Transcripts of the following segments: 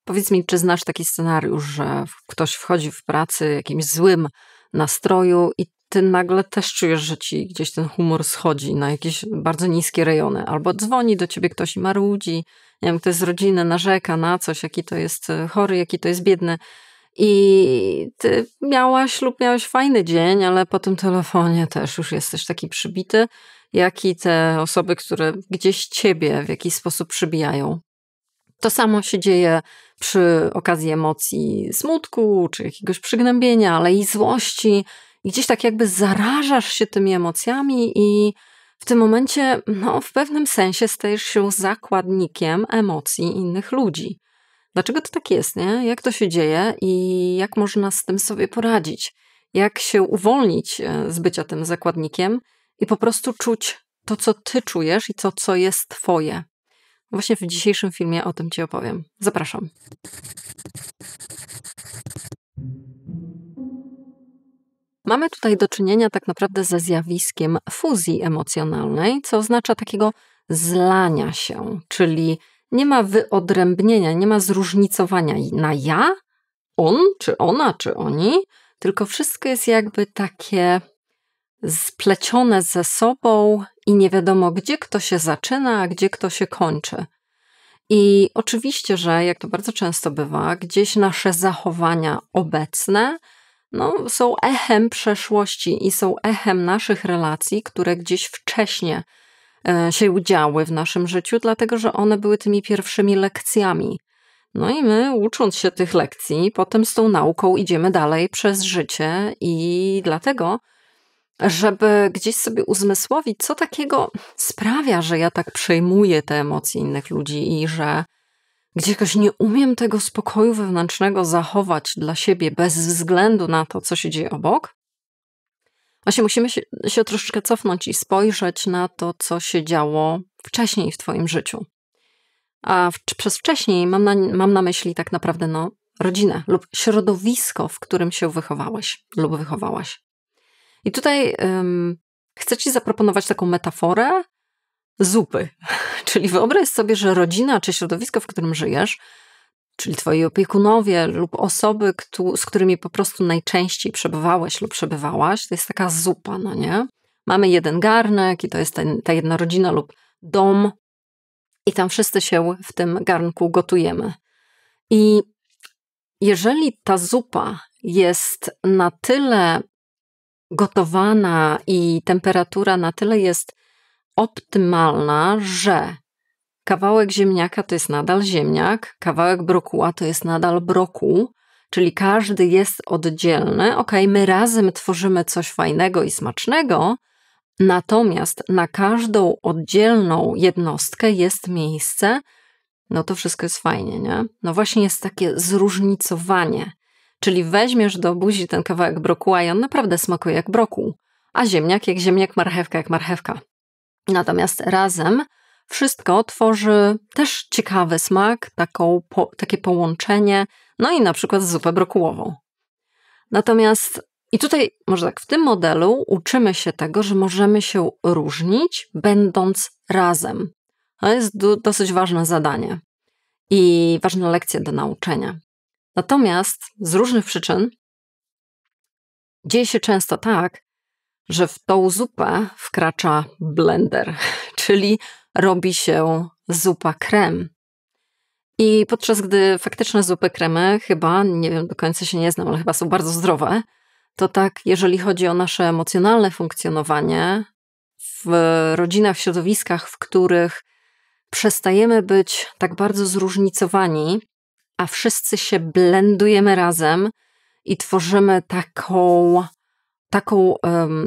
Powiedz mi, czy znasz taki scenariusz, że ktoś wchodzi w pracy jakimś złym nastroju i ty nagle też czujesz, że ci gdzieś ten humor schodzi na jakieś bardzo niskie rejony, albo dzwoni do ciebie ktoś i marudzi, nie wiem, kto jest z rodziny, narzeka na coś, jaki to jest chory, jaki to jest biedny. I ty miałeś fajny dzień, ale po tym telefonie też już jesteś taki przybity, jak i te osoby, które gdzieś ciebie w jakiś sposób przybijają. To samo się dzieje przy okazji emocji smutku, czy jakiegoś przygnębienia, ale i złości. I gdzieś tak jakby zarażasz się tymi emocjami i w tym momencie, no, w pewnym sensie stajesz się zakładnikiem emocji innych ludzi. Dlaczego to tak jest, nie? Jak to się dzieje i jak można z tym sobie poradzić? Jak się uwolnić z bycia tym zakładnikiem i po prostu czuć to, co ty czujesz i to, co jest twoje? Właśnie w dzisiejszym filmie o tym ci opowiem. Zapraszam. Mamy tutaj do czynienia tak naprawdę ze zjawiskiem fuzji emocjonalnej, co oznacza takiego zlania się, czyli nie ma wyodrębnienia, nie ma zróżnicowania na ja, on, czy ona, czy oni, tylko wszystko jest jakby takie splecione ze sobą i nie wiadomo, gdzie kto się zaczyna, a gdzie kto się kończy. I oczywiście, że jak to bardzo często bywa, gdzieś nasze zachowania obecne są echem przeszłości i są echem naszych relacji, które gdzieś wcześniej się działy w naszym życiu, dlatego że one były tymi pierwszymi lekcjami. No i my, ucząc się tych lekcji, potem z tą nauką idziemy dalej przez życie i dlatego, żeby gdzieś sobie uzmysłowić, co takiego sprawia, że ja tak przejmuję te emocje innych ludzi i że gdzieś jakoś nie umiem tego spokoju wewnętrznego zachować dla siebie bez względu na to, co się dzieje obok. Właśnie musimy się troszeczkę cofnąć i spojrzeć na to, co się działo wcześniej w twoim życiu. A przez wcześniej mam na myśli tak naprawdę rodzinę lub środowisko, w którym się wychowałeś lub wychowałaś. I tutaj chcę ci zaproponować taką metaforę zupy. Czyli wyobraź sobie, że rodzina czy środowisko, w którym żyjesz, czyli twoi opiekunowie lub osoby, z którymi po prostu najczęściej przebywałeś lub przebywałaś, to jest taka zupa, no nie? Mamy jeden garnek i to jest ta jedna rodzina lub dom i tam wszyscy się w tym garnku gotujemy. I jeżeli ta zupa jest na tyle gotowana i temperatura na tyle jest optymalna, że kawałek ziemniaka to jest nadal ziemniak, kawałek brokuła to jest nadal brokuł, czyli każdy jest oddzielny. Okej, my razem tworzymy coś fajnego i smacznego, natomiast na każdą oddzielną jednostkę jest miejsce, no to wszystko jest fajnie, nie? No właśnie jest takie zróżnicowanie. Czyli weźmiesz do buzi ten kawałek brokuła i on naprawdę smakuje jak brokuł, a ziemniak jak ziemniak, marchewka jak marchewka. Natomiast razem wszystko tworzy też ciekawy smak, takie połączenie, no i na przykład zupę brokułową. Natomiast i tutaj może tak, w tym modelu uczymy się tego, że możemy się różnić, będąc razem. To jest dosyć ważne zadanie i ważna lekcja do nauczenia. Natomiast z różnych przyczyn dzieje się często tak, że w tą zupę wkracza blender, czyli robi się zupa krem. I podczas gdy faktyczne zupy kremy chyba, nie wiem, do końca się nie znam, ale chyba są bardzo zdrowe, to tak, jeżeli chodzi o nasze emocjonalne funkcjonowanie w rodzinach, w środowiskach, w których przestajemy być tak bardzo zróżnicowani, a wszyscy się blendujemy razem i tworzymy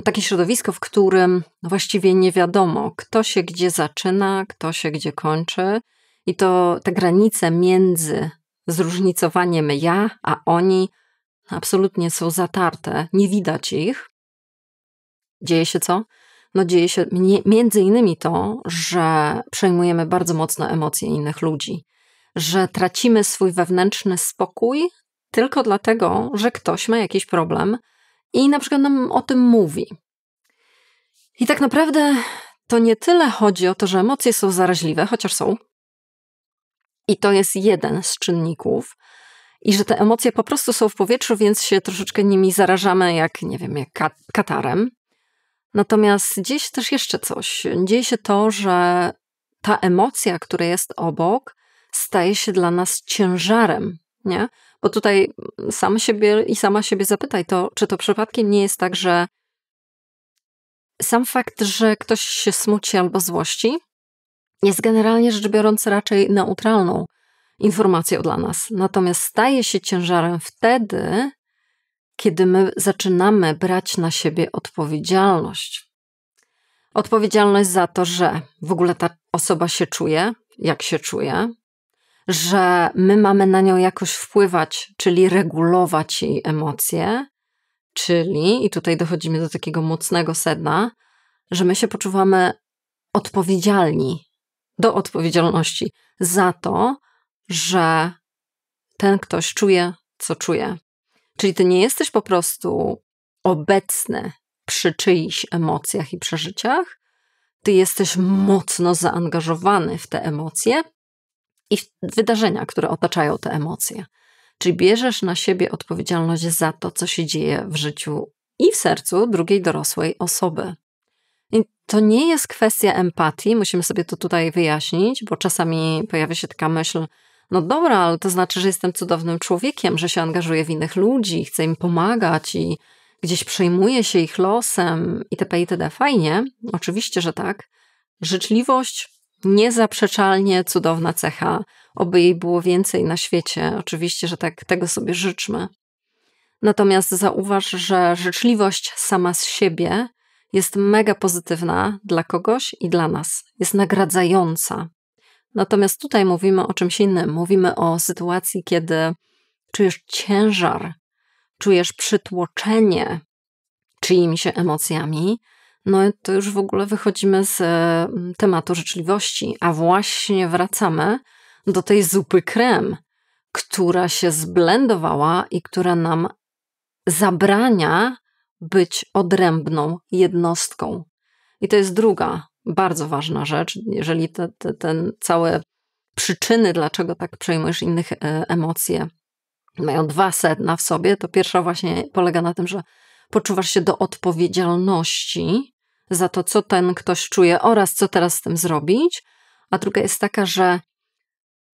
takie środowisko, w którym właściwie nie wiadomo, kto się gdzie zaczyna, kto się gdzie kończy. I to te granice między zróżnicowaniem ja, a oni absolutnie są zatarte. Nie widać ich. Dzieje się co? No dzieje się między innymi to, że przejmujemy bardzo mocno emocje innych ludzi. Że tracimy swój wewnętrzny spokój tylko dlatego, że ktoś ma jakiś problem i na przykład nam o tym mówi. I tak naprawdę to nie tyle chodzi o to, że emocje są zaraźliwe, chociaż są, I to jest jeden z czynników. I że te emocje po prostu są w powietrzu, więc się troszeczkę nimi zarażamy jak, nie wiem, jak katarem. Natomiast dzieje się też jeszcze coś. Dzieje się to, że ta emocja, która jest obok, staje się dla nas ciężarem, nie? Bo tutaj sama siebie zapytaj, czy to przypadkiem nie jest tak, że sam fakt, że ktoś się smuci albo złości, jest generalnie rzecz biorąc raczej neutralną informacją dla nas. Natomiast staje się ciężarem wtedy, kiedy my zaczynamy brać na siebie odpowiedzialność. Odpowiedzialność za to, że w ogóle ta osoba się czuje, jak się czuje, że my mamy na nią jakoś wpływać, czyli regulować jej emocje, czyli, i tutaj dochodzimy do takiego mocnego sedna, że my się poczuwamy odpowiedzialni, do odpowiedzialności za to, że ten ktoś czuje, co czuje. Czyli ty nie jesteś po prostu obecny przy czyichś emocjach i przeżyciach, ty jesteś mocno zaangażowany w te emocje i w wydarzenia, które otaczają te emocje. Czyli bierzesz na siebie odpowiedzialność za to, co się dzieje w życiu i w sercu drugiej dorosłej osoby. I to nie jest kwestia empatii, musimy sobie to tutaj wyjaśnić, bo czasami pojawia się taka myśl, no dobra, ale to znaczy, że jestem cudownym człowiekiem, że się angażuję w innych ludzi, chcę im pomagać i gdzieś przejmuję się ich losem itp. itd. Fajnie, oczywiście, że tak. Życzliwość niezaprzeczalnie cudowna cecha, oby jej było więcej na świecie. Oczywiście, że tak, tego sobie życzmy. Natomiast zauważ, że życzliwość sama z siebie jest mega pozytywna dla kogoś i dla nas. Jest nagradzająca. Natomiast tutaj mówimy o czymś innym. Mówimy o sytuacji, kiedy czujesz ciężar, czujesz przytłoczenie czyimiś emocjami, no to już w ogóle wychodzimy z tematu życzliwości, a właśnie wracamy do tej zupy krem, która się zblendowała i która nam zabrania być odrębną jednostką. I to jest druga bardzo ważna rzecz, jeżeli ten całe przyczyny, dlaczego tak przejmujesz innych emocje, mają dwa sedna w sobie, to pierwsza właśnie polega na tym, że poczuwasz się do odpowiedzialności za to, co ten ktoś czuje oraz co teraz z tym zrobić, a druga jest taka, że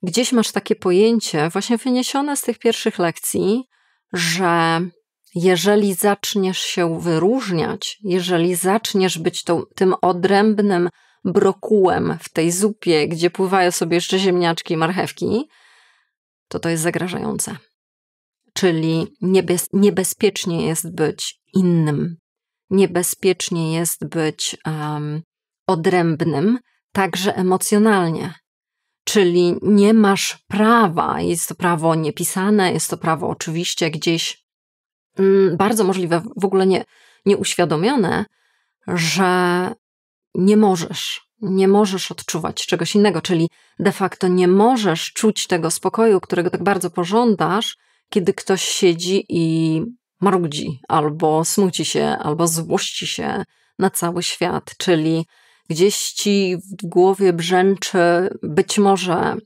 gdzieś masz takie pojęcie, właśnie wyniesione z tych pierwszych lekcji, że jeżeli zaczniesz się wyróżniać, jeżeli zaczniesz być tym odrębnym brokułem w tej zupie, gdzie pływają sobie jeszcze ziemniaczki i marchewki, to jest zagrażające. Czyli niebezpiecznie jest być innym. Niebezpiecznie jest być odrębnym, także emocjonalnie. Czyli nie masz prawa, jest to prawo niepisane, jest to prawo oczywiście gdzieś bardzo możliwe, w ogóle nieuświadomione, że nie możesz odczuwać czegoś innego, czyli de facto nie możesz czuć tego spokoju, którego tak bardzo pożądasz, kiedy ktoś siedzi i marudzi, albo smuci się, albo złości się na cały świat, czyli gdzieś ci w głowie brzęczy być może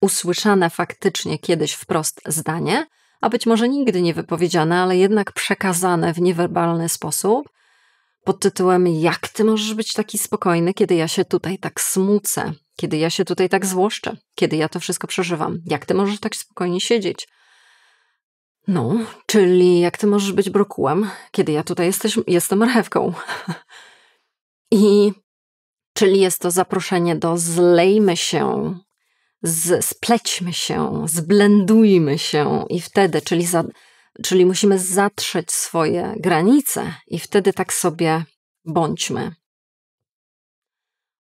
usłyszane faktycznie kiedyś wprost zdanie, a być może nigdy nie wypowiedziane, ale jednak przekazane w niewerbalny sposób, pod tytułem: jak ty możesz być taki spokojny, kiedy ja się tutaj tak smucę, kiedy ja się tutaj tak złoszczę, kiedy ja to wszystko przeżywam, jak ty możesz tak spokojnie siedzieć? No, czyli jak ty możesz być brokułem, kiedy ja tutaj jestem marchewką. I czyli jest to zaproszenie do zlejmy się, splećmy się, zblendujmy się i wtedy, czyli musimy zatrzeć swoje granice i wtedy tak sobie bądźmy.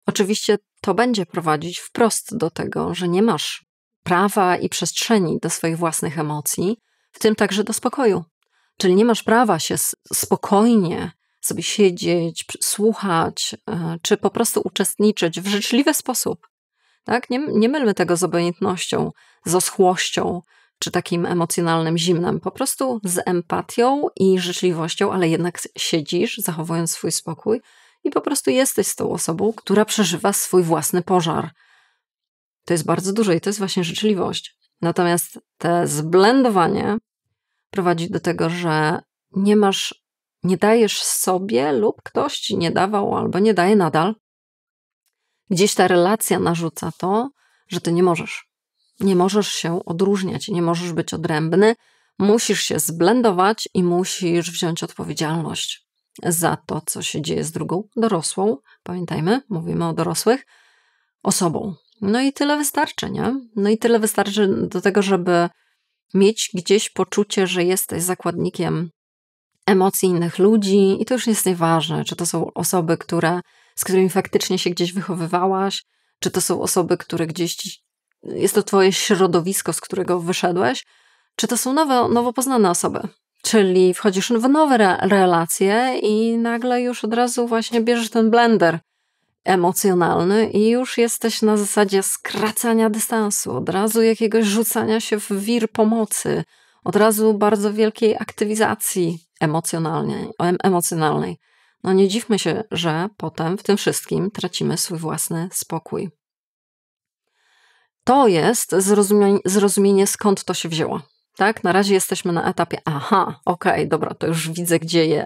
Oczywiście to będzie prowadzić wprost do tego, że nie masz prawa i przestrzeni do swoich własnych emocji, w tym także do spokoju. Czyli nie masz prawa się spokojnie sobie siedzieć, słuchać, czy po prostu uczestniczyć w życzliwy sposób. Tak? Nie mylmy tego z obojętnością, z oschłością, czy takim emocjonalnym zimnem. Po prostu z empatią i życzliwością, ale jednak siedzisz, zachowując swój spokój i po prostu jesteś z tą osobą, która przeżywa swój własny pożar. To jest bardzo dużo i to jest właśnie życzliwość. Natomiast te zblendowanie prowadzi do tego, że nie dajesz sobie lub ktoś ci nie dawał albo nie daje nadal. Gdzieś ta relacja narzuca to, że ty nie możesz. Nie możesz się odróżniać, nie możesz być odrębny, musisz się zblendować i musisz wziąć odpowiedzialność za to, co się dzieje z drugą dorosłą. Pamiętajmy, mówimy o dorosłych, osobą. No i tyle wystarczy, nie? No i tyle wystarczy do tego, żeby mieć gdzieś poczucie, że jesteś zakładnikiem emocji innych ludzi i to już nie jest nieważne, czy to są osoby, z którymi faktycznie się gdzieś wychowywałaś, czy to są osoby, które gdzieś, jest to twoje środowisko, z którego wyszedłeś, czy to są nowo poznane osoby. Czyli wchodzisz w nowe relacje i nagle już od razu właśnie bierzesz ten blender emocjonalny i już jesteś na zasadzie skracania dystansu, od razu jakiegoś rzucania się w wir pomocy, od razu bardzo wielkiej aktywizacji emocjonalnej. No nie dziwmy się, że potem w tym wszystkim tracimy swój własny spokój. To jest zrozumienie, skąd to się wzięło. Tak? Na razie jesteśmy na etapie, dobra, to już widzę,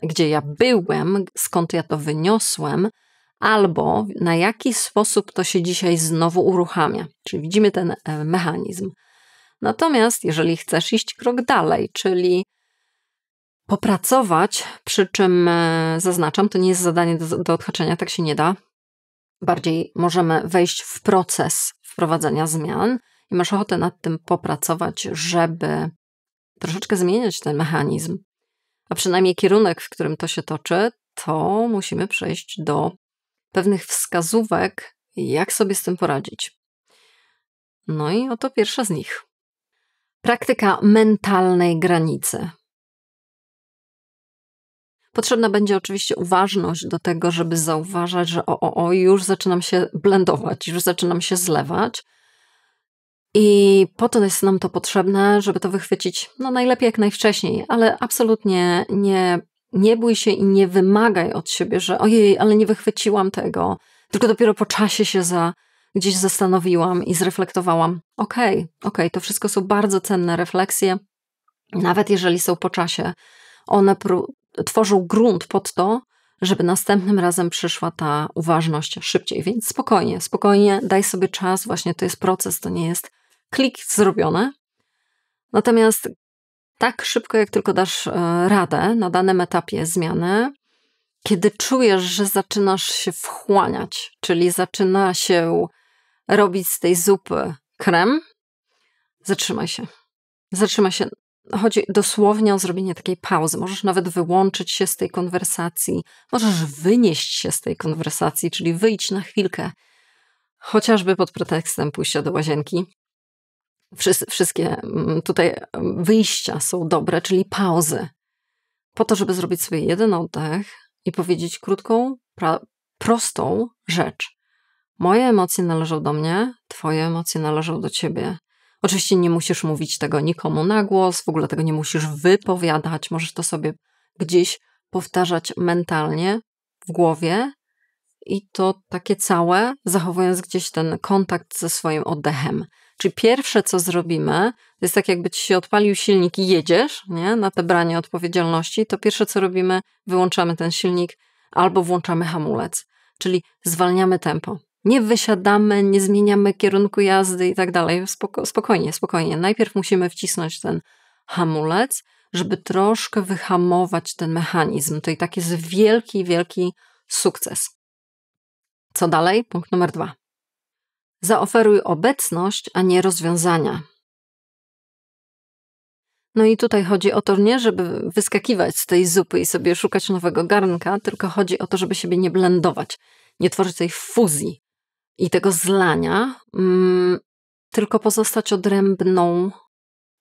gdzie ja byłem, skąd ja to wyniosłem, albo na jaki sposób to się dzisiaj znowu uruchamia. Czyli widzimy ten mechanizm. Natomiast jeżeli chcesz iść krok dalej, czyli popracować, przy czym zaznaczam, to nie jest zadanie do odhaczenia, tak się nie da. Bardziej możemy wejść w proces wprowadzenia zmian i masz ochotę nad tym popracować, żeby troszeczkę zmieniać ten mechanizm, a przynajmniej kierunek, w którym to się toczy, to musimy przejść do pewnych wskazówek, jak sobie z tym poradzić. No i oto pierwsza z nich. Praktyka mentalnej granicy. Potrzebna będzie oczywiście uważność do tego, żeby zauważać, że już zaczynam się blendować, już zaczynam się zlewać. I po to jest nam to potrzebne, żeby to wychwycić najlepiej jak najwcześniej, ale absolutnie nie bój się i nie wymagaj od siebie, że ojej, ale nie wychwyciłam tego, tylko dopiero po czasie się gdzieś zastanowiłam i zreflektowałam. Okej, to wszystko są bardzo cenne refleksje, nawet jeżeli są po czasie. One tworzą grunt pod to, żeby następnym razem przyszła ta uważność szybciej, więc spokojnie, daj sobie czas, właśnie to jest proces, to nie jest klik zrobione. Natomiast tak szybko, jak tylko dasz radę na danym etapie zmiany, kiedy czujesz, że zaczynasz się wchłaniać, czyli zaczyna się robić z tej zupy krem, zatrzymaj się. Chodzi dosłownie o zrobienie takiej pauzy. Możesz nawet wyłączyć się z tej konwersacji, możesz wynieść się z tej konwersacji, czyli wyjść na chwilkę, chociażby pod pretekstem pójścia do łazienki. Wszystkie tutaj wyjścia są dobre, czyli pauzy. Po to, żeby zrobić sobie jeden oddech i powiedzieć krótką, prostą rzecz. Moje emocje należą do mnie, twoje emocje należą do ciebie. Oczywiście nie musisz mówić tego nikomu na głos, w ogóle tego nie musisz wypowiadać, możesz to sobie gdzieś powtarzać mentalnie w głowie i to takie całe, zachowując gdzieś ten kontakt ze swoim oddechem. Czyli pierwsze, co zrobimy, to jest tak jakby ci się odpalił silnik i jedziesz, nie, na te branie odpowiedzialności, to pierwsze, co robimy, wyłączamy ten silnik albo włączamy hamulec, czyli zwalniamy tempo. Nie wysiadamy, nie zmieniamy kierunku jazdy i tak dalej. Spokojnie. Najpierw musimy wcisnąć ten hamulec, żeby troszkę wyhamować ten mechanizm. To i tak jest wielki sukces. Co dalej? Punkt numer 2. Zaoferuj obecność, a nie rozwiązania. No i tutaj chodzi o to nie, żeby wyskakiwać z tej zupy i sobie szukać nowego garnka, tylko chodzi o to, żeby siebie nie blendować, nie tworzyć tej fuzji i tego zlania, tylko pozostać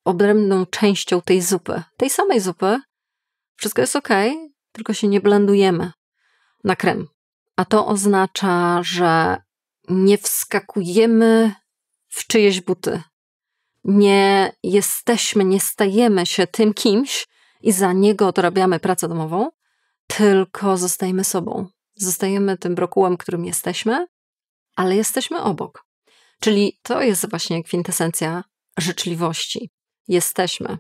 odrębną częścią tej zupy. Tej samej zupy. Wszystko jest okej, tylko się nie blendujemy na krem. A to oznacza, że nie wskakujemy w czyjeś buty. Nie stajemy się tym kimś i za niego odrabiamy pracę domową, tylko zostajemy sobą. Zostajemy tym brokułem, którym jesteśmy, ale jesteśmy obok. Czyli to jest właśnie kwintesencja życzliwości. Jesteśmy.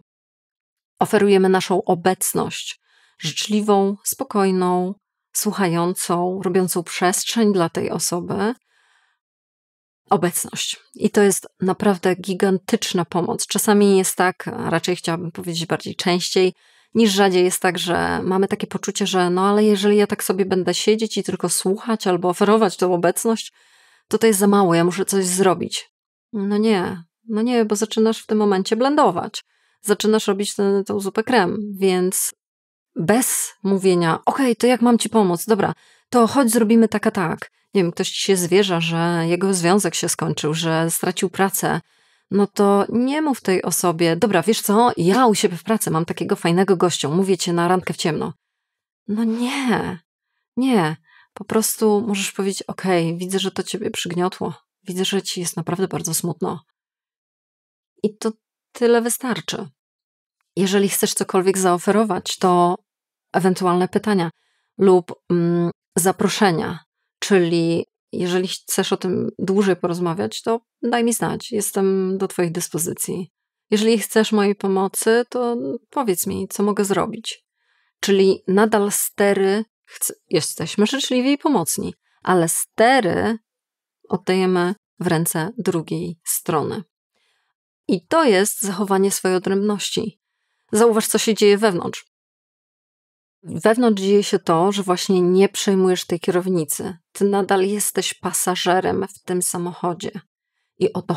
Oferujemy naszą obecność, życzliwą, spokojną, słuchającą, robiącą przestrzeń dla tej osoby. Obecność. I to jest naprawdę gigantyczna pomoc. Czasami jest tak, a raczej chciałabym powiedzieć bardziej częściej, niż rzadziej jest tak, że mamy takie poczucie, że no ale jeżeli ja tak sobie będę siedzieć i tylko słuchać albo oferować tą obecność, to jest za mało, ja muszę coś zrobić. No nie, bo zaczynasz w tym momencie blendować. Zaczynasz robić tą zupę krem, więc bez mówienia, okej, to jak mam ci pomóc? Dobra, to chodź zrobimy tak a tak. Nie wiem, ktoś ci się zwierza, że jego związek się skończył, że stracił pracę, no to nie mów tej osobie, dobra, wiesz co, ja u siebie w pracy mam takiego fajnego gościa, mówię cię na randkę w ciemno. No nie. Po prostu możesz powiedzieć, okej, widzę, że to ciebie przygniotło. Widzę, że ci jest naprawdę bardzo smutno. I to tyle wystarczy. Jeżeli chcesz cokolwiek zaoferować, to ewentualne pytania lub zaproszenia, czyli jeżeli chcesz o tym dłużej porozmawiać, to daj mi znać, jestem do twoich dyspozycji. Jeżeli chcesz mojej pomocy, to powiedz mi, co mogę zrobić. Czyli nadal stery, jesteśmy życzliwi i pomocni, ale stery oddajemy w ręce drugiej strony. I to jest zachowanie swojej odrębności. Zauważ, co się dzieje wewnątrz. Wewnątrz dzieje się to, że właśnie nie przejmujesz tej kierownicy. Ty nadal jesteś pasażerem w tym samochodzie. I o to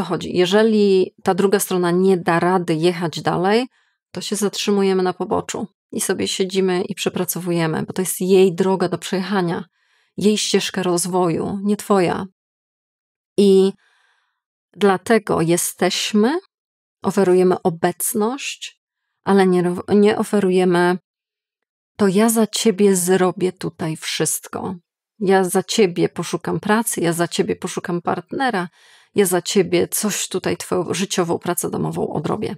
chodzi. Jeżeli ta druga strona nie da rady jechać dalej, to się zatrzymujemy na poboczu i sobie siedzimy i przepracowujemy, bo to jest jej droga do przejechania, jej ścieżka rozwoju, nie twoja. I dlatego jesteśmy, oferujemy obecność, ale nie oferujemy to ja za ciebie zrobię tutaj wszystko. Ja za ciebie poszukam pracy, ja za ciebie poszukam partnera, ja za ciebie coś tutaj twoją życiową pracę domową odrobię.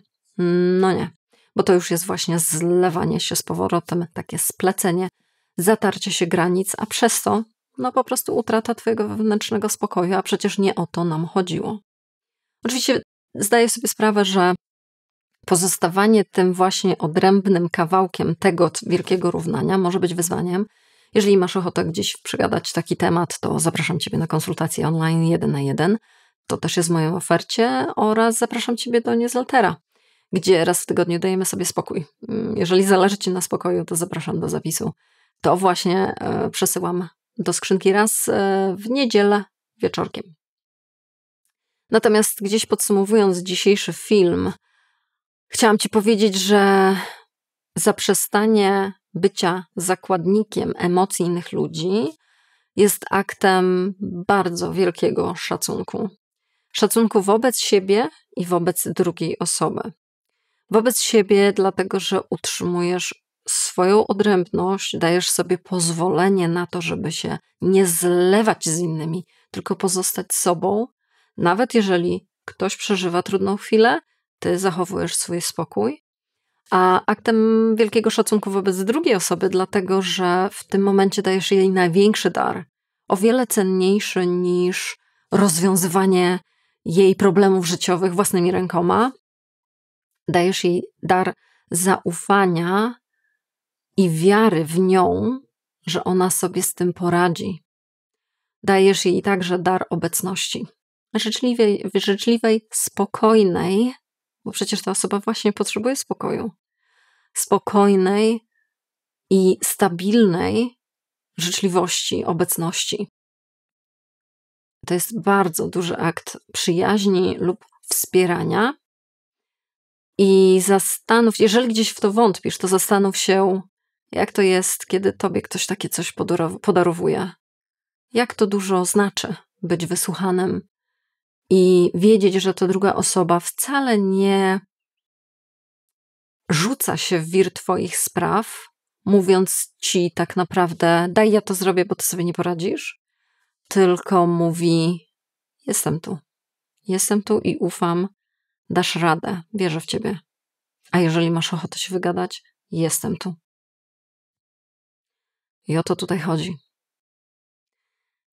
No nie, bo to już jest właśnie zlewanie się z powrotem, takie splecenie, zatarcie się granic, a przez to no po prostu utrata twojego wewnętrznego spokoju, a przecież nie o to nam chodziło. Oczywiście zdaję sobie sprawę, że pozostawanie tym właśnie odrębnym kawałkiem tego wielkiego równania może być wyzwaniem. Jeżeli masz ochotę gdzieś przegadać taki temat, to zapraszam ciebie na konsultację online 1 na 1. To też jest w mojej ofercie oraz zapraszam ciebie do newslettera, gdzie raz w tygodniu dajemy sobie spokój. Jeżeli zależy ci na spokoju, to zapraszam do zapisu. To właśnie przesyłam do skrzynki raz w niedzielę wieczorkiem. Natomiast gdzieś podsumowując dzisiejszy film, chciałam ci powiedzieć, że zaprzestanie bycia zakładnikiem emocji innych ludzi jest aktem bardzo wielkiego szacunku. Szacunku wobec siebie i wobec drugiej osoby. Wobec siebie dlatego, że utrzymujesz swoją odrębność, dajesz sobie pozwolenie na to, żeby się nie zlewać z innymi, tylko pozostać sobą. Nawet jeżeli ktoś przeżywa trudną chwilę, ty zachowujesz swój spokój. A aktem wielkiego szacunku wobec drugiej osoby, dlatego że w tym momencie dajesz jej największy dar, o wiele cenniejszy niż rozwiązywanie jej problemów życiowych własnymi rękoma. Dajesz jej dar zaufania i wiary w nią, że ona sobie z tym poradzi. Dajesz jej także dar obecności. Życzliwej, spokojnej, bo przecież ta osoba właśnie potrzebuje spokoju. Spokojnej i stabilnej życzliwości, obecności. To jest bardzo duży akt przyjaźni lub wspierania. I zastanów, jeżeli gdzieś w to wątpisz, to zastanów się, jak to jest, kiedy tobie ktoś takie coś podarowuje. Jak to dużo znaczy być wysłuchanym i wiedzieć, że ta druga osoba wcale nie rzuca się w wir twoich spraw, mówiąc ci tak naprawdę, daj ja to zrobię, bo ty sobie nie poradzisz, tylko mówi, jestem tu i ufam, dasz radę, wierzę w ciebie. A jeżeli masz ochotę się wygadać, jestem tu. I o to tutaj chodzi.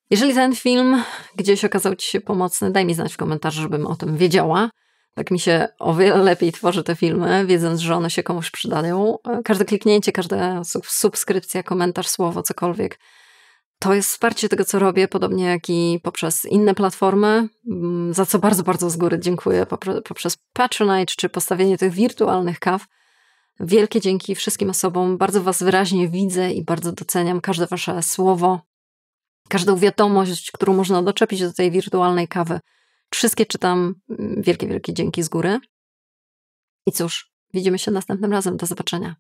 Jeżeli ten film gdzieś okazał ci się pomocny, daj mi znać w komentarzu, żebym o tym wiedziała. Tak mi się o wiele lepiej tworzy te filmy, wiedząc, że one się komuś przydają. Każde kliknięcie, każda subskrypcja, komentarz, słowo, cokolwiek, to jest wsparcie tego, co robię, podobnie jak i poprzez inne platformy, za co bardzo, bardzo z góry dziękuję, poprzez Patronite czy postawienie tych wirtualnych kaw. Wielkie dzięki wszystkim osobom, bardzo was wyraźnie widzę i bardzo doceniam każde wasze słowo, każdą wiadomość, którą można doczepić do tej wirtualnej kawy. Wszystkie czytam, wielkie, wielkie dzięki z góry. I cóż, widzimy się następnym razem, do zobaczenia.